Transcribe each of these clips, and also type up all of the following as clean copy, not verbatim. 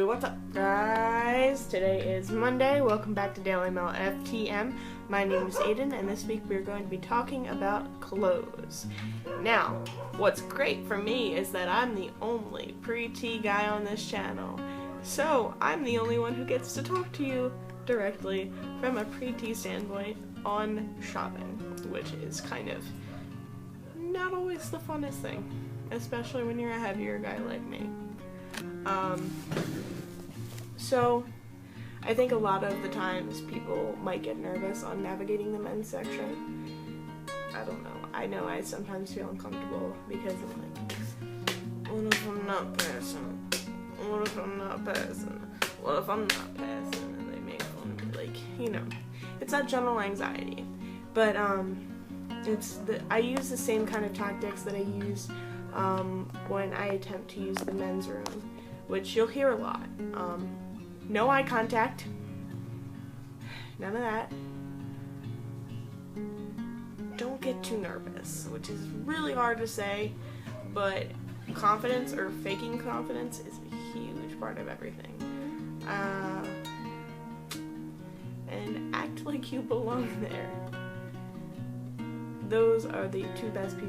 What's up, guys? Today is Monday. Welcome back to DailyMaleFTM. My name is Aiden, and this week we're going to be talking about clothes. Now, what's great for me is that I'm the only pre-T guy on this channel. So, I'm the only one who gets to talk to you directly from a pre-T standpoint on shopping, which is kind of not always the funnest thing, especially when you're a heavier guy like me. So I think a lot of the times people might get nervous on navigating the men's section. I don't know. I know I sometimes feel uncomfortable because I'm like, what if I'm not passing? What if I'm not passing? What if I'm not passing? And they make fun of me, like, you know, it's that general anxiety. But I use the same kind of tactics that I use when I attempt to use the men's room, which you'll hear a lot. No eye contact, none of that. Don't get too nervous, which is really hard to say, but confidence or faking confidence is a huge part of everything. And act like you belong there. Those are the three best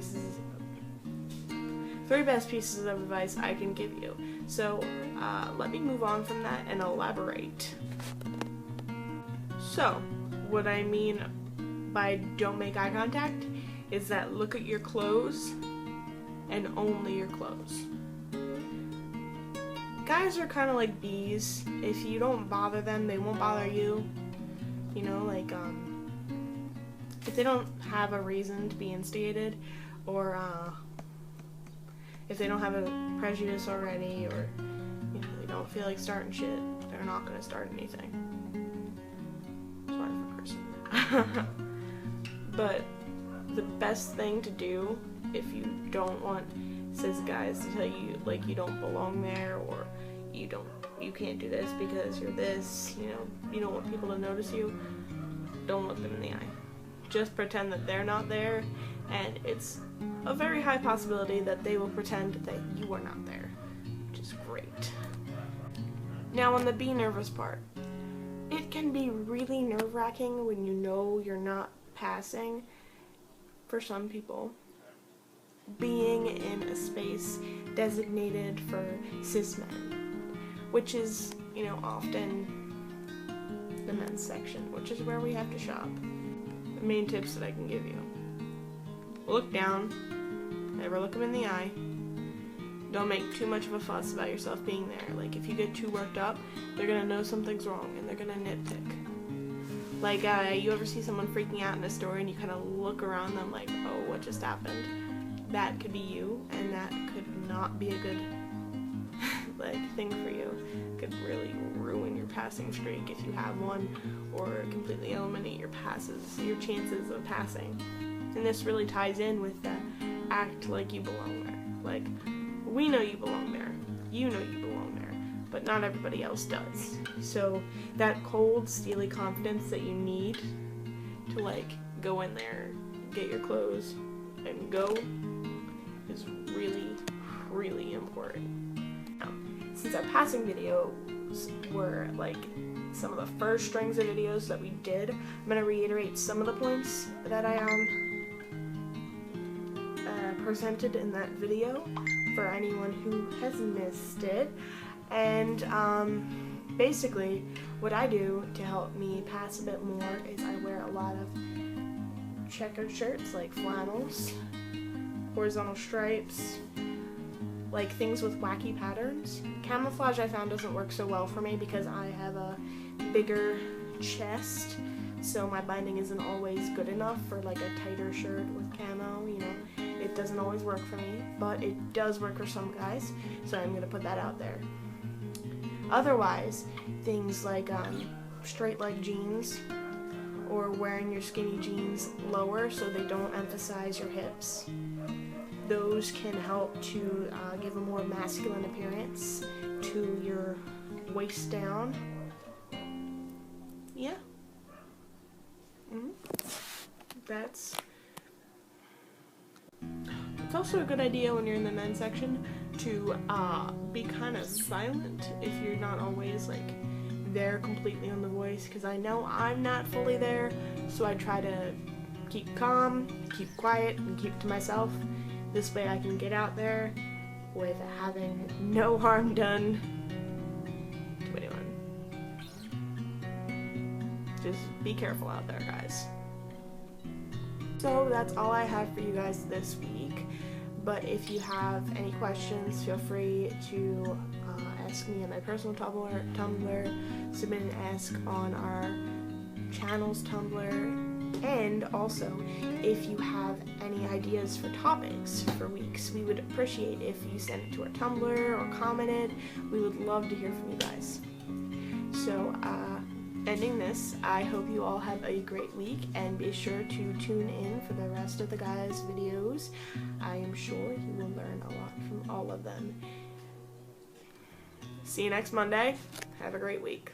pieces of advice I can give you. So let me move on from that and elaborate. So what I mean by don't make eye contact is that look at your clothes and only your clothes. Guys are kind of like bees. If you don't bother them, they won't bother you. You know, like if they don't have a reason to be instigated, or if they don't have a prejudice already, or you know, they don't feel like starting shit, they're not gonna start anything. Sorry for cursing. But the best thing to do if you don't want cis guys to tell you like you don't belong there, or you can't do this because you're this, you don't want people to notice you, don't look them in the eye. Just pretend that they're not there, and it's a very high possibility that they will pretend that you are not there, which is great. Now on the be nervous part, it can be really nerve-wracking when you know you're not passing. For some people, being in a space designated for cis men, which is, often the men's section, which is where we have to shop. The main tips that I can give you: look down, never look them in the eye, don't make too much of a fuss about yourself being there. Like, if you get too worked up, they're gonna know something's wrong and they're gonna nitpick. Like, you ever see someone freaking out in a store and you kind of look around them like, oh, what just happened? That could be you, and that could not be a good thing for you. It could really ruin your passing streak if you have one, or completely eliminate your chances of passing. And this really ties in with the act like you belong there. Like, we know you belong there, you know you belong there, but not everybody else does. So that cold, steely confidence that you need to go in there, get your clothes, and go is really, really important. Now, since our passing videos were some of the first strings of videos that we did, I'm going to reiterate some of the points that I presented in that video for anyone who has missed it. And basically what I do to help me pass a bit more is I wear a lot of checkered shirts, like flannels, horizontal stripes, like things with wacky patterns. Camouflage I found doesn't work so well for me because I have a bigger chest, so my binding isn't always good enough for like a tighter shirt with camo, It doesn't always work for me, but it does work for some guys, so I'm going to put that out there. Otherwise, things like straight leg jeans, or wearing your skinny jeans lower so they don't emphasize your hips. Those can help to give a more masculine appearance to your waist down. Yeah. It's also a good idea when you're in the men's section to be kind of silent if you're not always like there completely on the voice, because I know I'm not fully there, so I try to keep calm, keep quiet, and keep to myself. This way I can get out there with having no harm done to anyone. Just be careful out there, guys. So that's all I have for you guys this week. But if you have any questions, feel free to ask me on my personal Tumblr, submit an ask on our channel's Tumblr, and also if you have any ideas for topics for weeks, we would appreciate if you sent it to our Tumblr or commented. We would love to hear from you guys. So, ending this, I hope you all have a great week, and be sure to tune in for the rest of the guys' videos. I am sure you will learn a lot from all of them. See you next Monday. Have a great week.